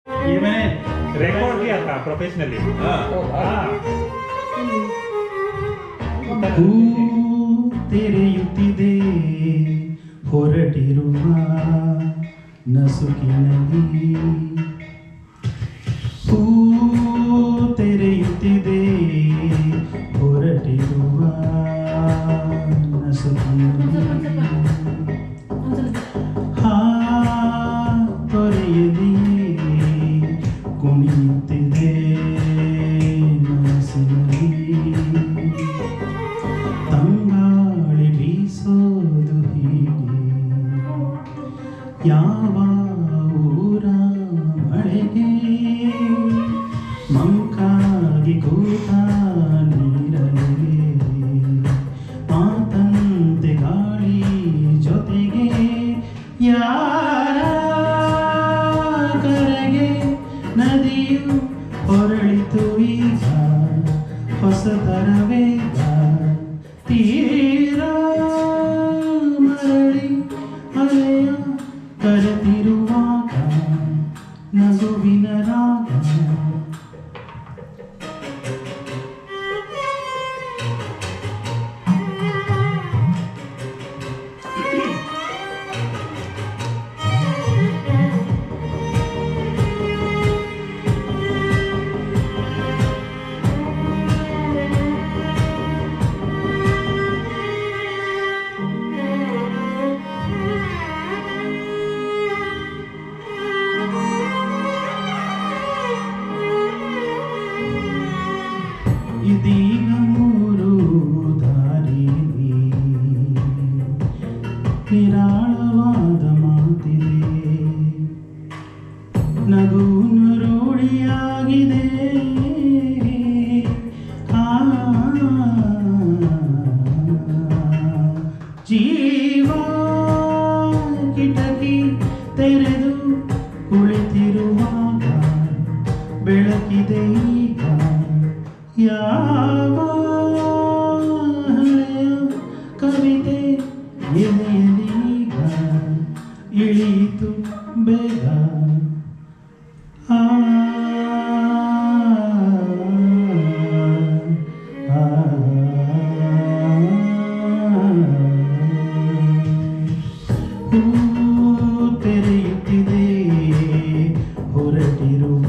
ये मैंने रिकॉर्ड किया था प्रोफेशनली। ಹೂ ತೆರೆಯುತ್ತಿದೆ ಹೊರಟಿರುವ ನಸುಕಿನಲ್ಲಿ, ಹೂ ತೆರೆಯುತ್ತಿದೆ ಹೊರಟಿರುವ ನಸುಕಿನಲ್ಲಿ, ಹಾ ತೊರೆಯದಿಯೇ ಕುಣಿಯುತ್ತಿದೆ ಮನಸ್ಸಿನಲ್ಲಿ, ತಂಗಾಳಿ ಬೀಸೋದು ಹೀಗೆ ಯಾವ ಊರ ಮಳೆಗೆ, ಮಂಕಾಗಿ ಕೂತ ನೀರಗೆ ಮಾತಂತೆ ಗಾಳಿ ಜೊತೆಗೆ, ಯಾರ ಕರೆಗೆ ನದಿಯು ಹೊರಳಿತು ಈಗ ಹೊಸತರ ವೇಗ, ತೀರ ಮರಳಿ ಅಲೆಯ ಕರೆತಿರುವಾಗ ನಗುವಿನ ರಾಗ. ಇದೀಗ ಮೂರು ದಾರಿಯಲ್ಲಿ ನಿರಾಳವಾದ ಮಾತಿದೆ, ನಗು ರೂಢಿಯಾಗಿದೆ, ಜೀವ ಕಿಟಕಿ ತೆರೆದು ಕುಳಿತಿರುವಾಗ ಬೆಳಕಿದೆ ಈಗ ಯಾವ ಹಳೆಯ ಕವಿತೆ ಎದೆಯಲೀಗ ಇಳಿಯಿತು ಬೇಗ. ಆ ಹೂ ತೆರೆಯುತ್ತಿದೆ ಹೊರಟಿರುವ